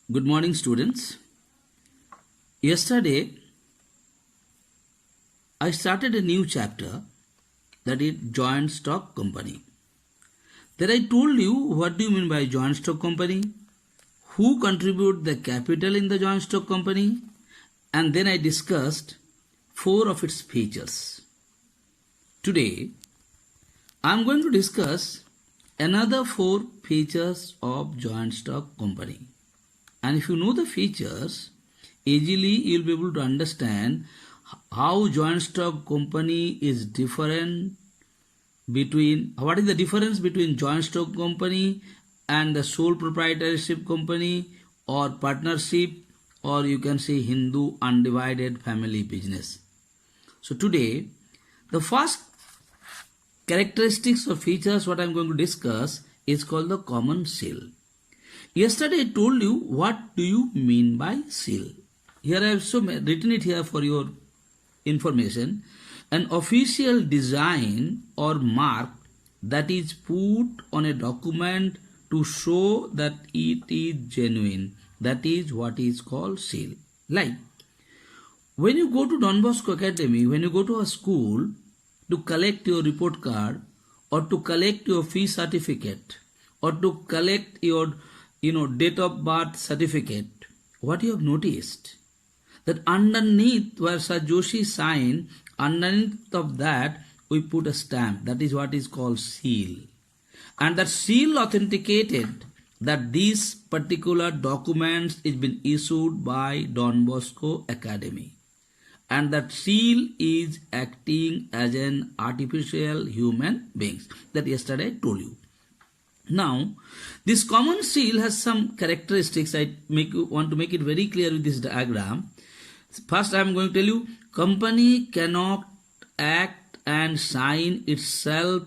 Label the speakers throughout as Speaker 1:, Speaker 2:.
Speaker 1: Good morning, students. Yesterday, I started a new chapter, that is joint stock company. Then I told you what do you mean by joint stock company, who contribute the capital in the joint stock company, and then I discussed 4 of its features. Today, I am going to discuss another 4 features of joint stock company. And if you know the features, easily you will be able to understand how joint stock company is different between, what is the difference between joint stock company and the sole proprietorship company or partnership, or you can say Hindu undivided family business. So today, the first characteristics or features what I am going to discuss is called the common seal. Yesterday I told you what do you mean by seal. Here I have written it here for your information. An official design or mark that is put on a document to show that it is genuine. That is what is called seal. Like when you go to Don Bosco Academy, when you go to a school to collect your report card or to collect your fee certificate or to collect your date of birth certificate, what you have noticed? That underneath where Sir Joshi signed, underneath of that we put a stamp. That is what is called seal. And that seal authenticated that these particular documents is been issued by Don Bosco Academy. And that seal is acting as an artificial human being. That yesterday I told you. Now, this common seal has some characteristics. I want to make it very clear with this diagram. First, I am going to tell you, company cannot act and sign itself.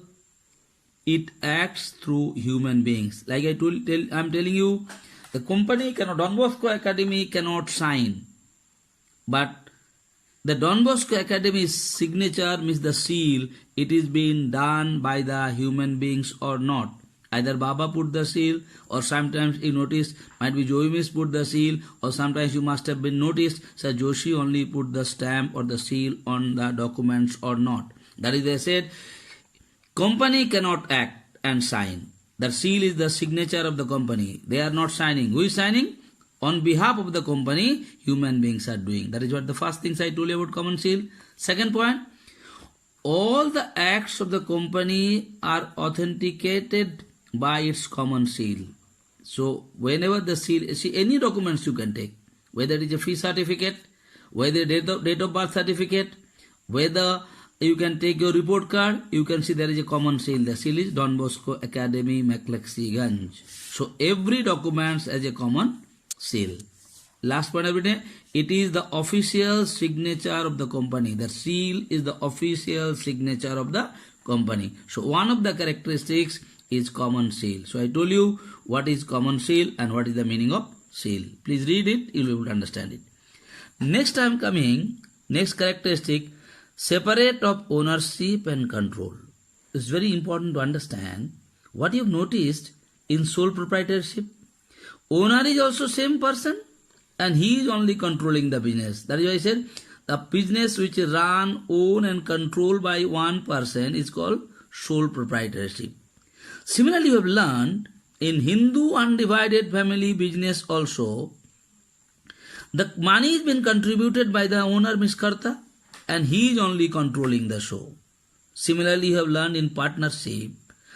Speaker 1: It acts through human beings. Like I am telling you, the company cannot, Don Bosco Academy cannot sign. But the Don Bosco Academy's signature means the seal. It is being done by the human beings or not. Either Baba put the seal, or sometimes you notice might be Joey Miss put the seal, or sometimes you must have been noticed Sir Joshi only put the stamp or the seal on the documents or not. That is, they said, company cannot act and sign. The seal is the signature of the company. They are not signing. Who is signing? On behalf of the company, human beings are doing. That is what the first things I told you about common seal. Second point, all the acts of the company are authenticated by its common seal. So whenever the seal, see any documents you can take, whether it is a fee certificate, whether date of birth certificate, whether you can take your report card, you can see there is a common seal. The seal is Don Bosco Academy, Maclexiganj. So every document has a common seal. Last point of it, it is the official signature of the company. The seal is the official signature of the company. So one of the characteristics is common seal. So I told you what is common seal and what is the meaning of seal. Please read it, you will be able to understand it. Next I am coming, next characteristic, separate of ownership and control. It's very important to understand what you have noticed in sole proprietorship. Owner is also same person and he is only controlling the business. That is why I said the business which is run, owned and controlled by one person is called sole proprietorship. Similarly, you have learned in Hindu undivided family business also, the money has been contributed by the owner, Miskarta, and he is only controlling the show. Similarly, you have learned in partnership,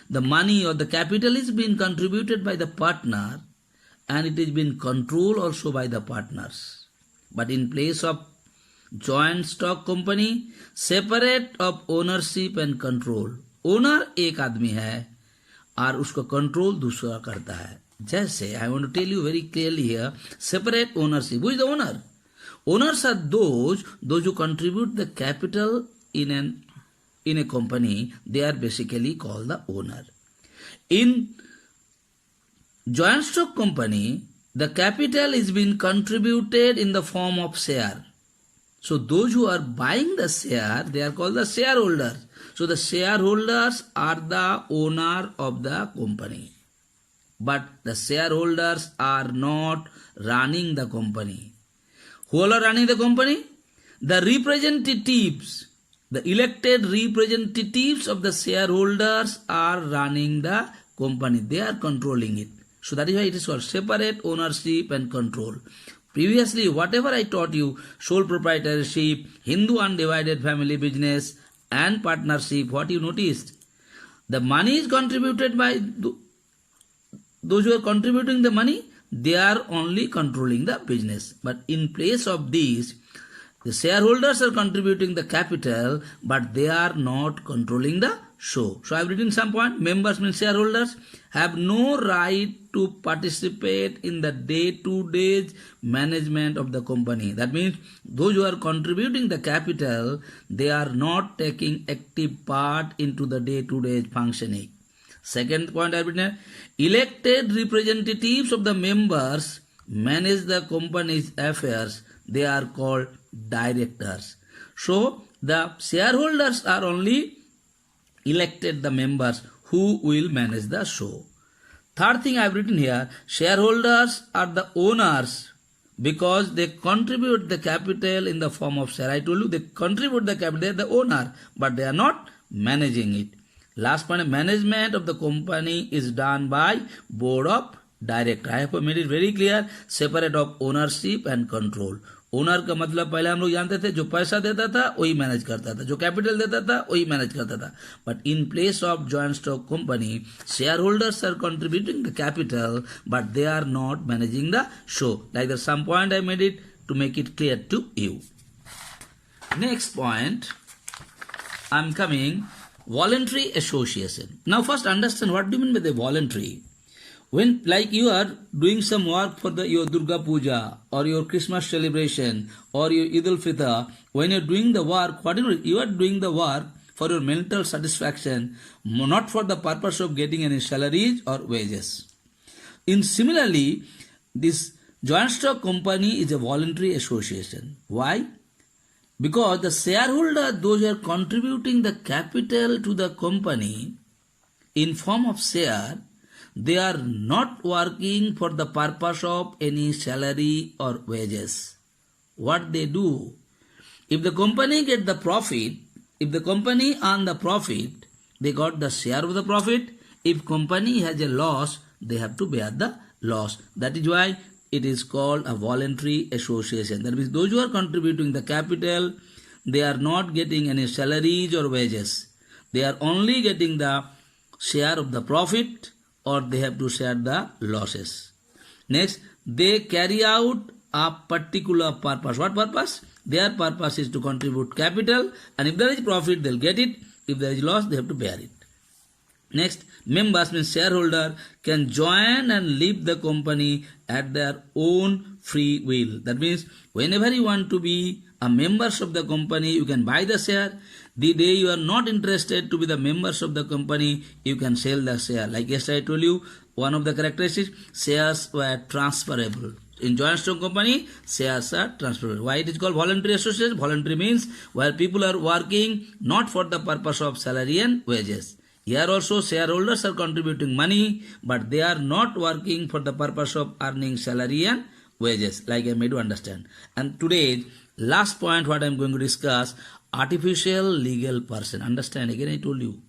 Speaker 1: the money or the capital is being contributed by the partner and it is being controlled also by the partners. But in place of joint stock company, separate of ownership and control. Owner एक आदमी है और उसको control दूसरा करता है. जैसे I want to tell you very clearly here, separate ownership. Who is the owner? Owners are those who contribute the capital in a company. They are basically called the owner. In joint stock company, the capital is being contributed in the form of share. So those who are buying the share, they are called the shareholders. So the shareholders are the owner of the company. but the shareholders are not running the company. Who all are running the company? The representatives, the elected representatives of the shareholders are running the company. They are controlling it. So that is why it is called separate ownership and control. Previously, whatever I taught you, sole proprietorship, Hindu undivided family business, and partnership, what you noticed? The money is contributed by those who are contributing the money, they are only controlling the business. But in place of this, the shareholders are contributing the capital, but they are not controlling the show. So I have written some point. Members means shareholders have no right to participate in the day-to-day management of the company. That means those who are contributing the capital, they are not taking active part into the day-to-day functioning. Second point I have written, elected representatives of the members manage the company's affairs. They are called directors. So the shareholders are only elected the members who will manage the show. Third thing I have written here, shareholders are the owners because they contribute the capital in the form of share. I told you they contribute the capital, they are the owner, but they are not managing it. Last point, management of the company is done by board of director. I have made it very clear, separate of ownership and control. Owner का मतलब पहले हम लोग जानते थे जो पैसा देता था वही मैनेज करता था, जो कैपिटल देता था वही मैनेज करता था. But in place of joint stock company, share holders are contributing the capital but they are not managing the show. Like that some point I made it to make it clear to you. Next point I am coming, voluntary association. Now first understand what do you mean by the voluntary. When like you are doing some work for your Durga Puja or your Christmas celebration or your Eid al-Fitr, when you are doing the work, what you are doing the work for your mental satisfaction, not for the purpose of getting any salaries or wages. In similarly, this joint stock company is a voluntary association. Why? Because the shareholder, those who are contributing the capital to the company in form of share, they are not working for the purpose of any salary or wages. What they do, if the company get the profit, if the company earn the profit, they got the share of the profit. If company has a loss, they have to bear the loss. That is why it is called a voluntary association. That means those who are contributing the capital, they are not getting any salaries or wages. They are only getting the share of the profit or they have to share the losses. Next, they carry out a particular purpose. What purpose? Their purpose is to contribute capital, and if there is profit, they'll get it. If there is loss, they have to bear it. Next, members means shareholder can join and leave the company at their own free will. That means whenever you want to be a members of the company, you can buy the share. The day you are not interested to be the members of the company, you can sell the share. Like yesterday I told you, one of the characteristics, shares were transferable. In joint stock company, shares are transferable. Why it is called voluntary association? Voluntary means where people are working not for the purpose of salary and wages. Here also shareholders are contributing money, but they are not working for the purpose of earning salary and wages, like I made you understand. And today, last point what I am going to discuss, artificial legal person. Understand, again I told you,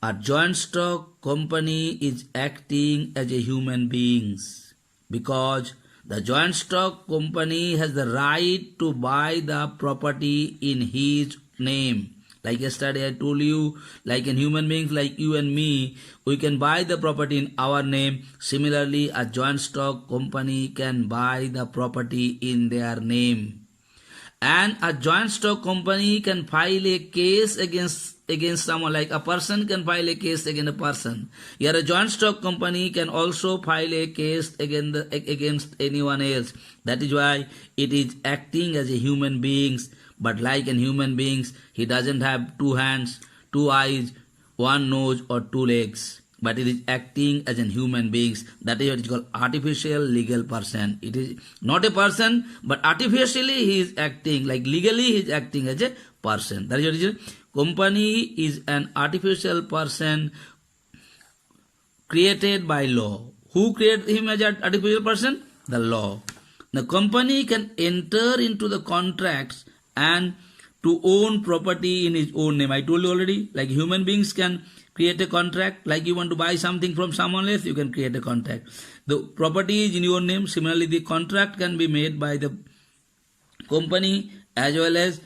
Speaker 1: a joint stock company is acting as a human beings because the joint stock company has the right to buy the property in his name. Like yesterday I told you, like in human beings like you and me, we can buy the property in our name. Similarly, a joint stock company can buy the property in their name. And a joint stock company can file a case against someone, like a person can file a case against a person. Here a joint stock company can also file a case against anyone else. That is why it is acting as a human beings. But like in human beings, he doesn't have 2 hands, 2 eyes, 1 nose or 2 legs. But it is acting as in human beings. That is what is called artificial legal person. It is not a person, but artificially he is acting, like legally he is acting as a person. That is what it is. Company is an artificial person created by law. Who created him as an artificial person? The law. The company can enter into the contracts and to own property in his own name. I told you already, like human beings can create a contract, like you want to buy something from someone else, you can create a contract. The property is in your name. Similarly, the contract can be made by the company as well as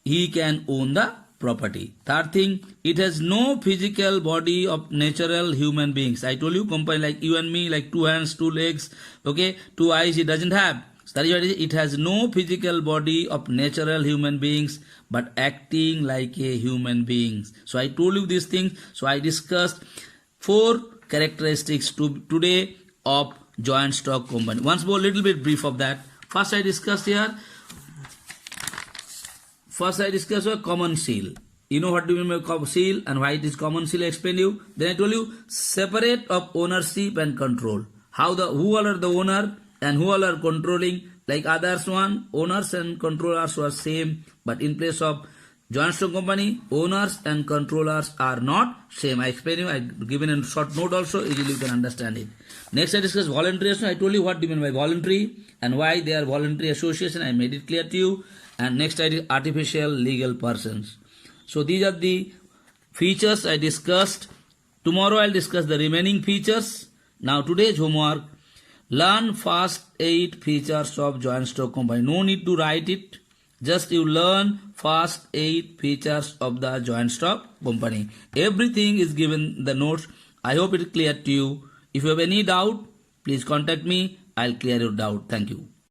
Speaker 1: he can own the property. Third thing, it has no physical body of natural human beings. I told you, company like you and me, like 2 hands, 2 legs, okay, 2 eyes, it doesn't have. So that is why it has no physical body of natural human beings, but acting like a human beings. So I told you these things. So I discussed 4 characteristics today of joint stock company. Once more, little bit brief of that. First I discussed a common seal. You know what do you mean by seal and why it is common seal, I explained you. Then I told you separate of ownership and control. Who all are the owner and who all are controlling. Like others one, owners and controllers were same, but in place of joint stock company, owners and controllers are not same. I explained you, I given a short note also, easily you can understand it. Next I discussed voluntary association. I told you what do you mean by voluntary and why they are voluntary association. I made it clear to you. And next I did artificial legal persons. So these are the features I discussed. Tomorrow I'll discuss the remaining features. Now today's homework, learn first 8 features of joint stock company. No need to write it. Just you learn first 8 features of the joint stock company. Everything is given in the notes. I hope it is clear to you. If you have any doubt, please contact me. I'll clear your doubt. Thank you.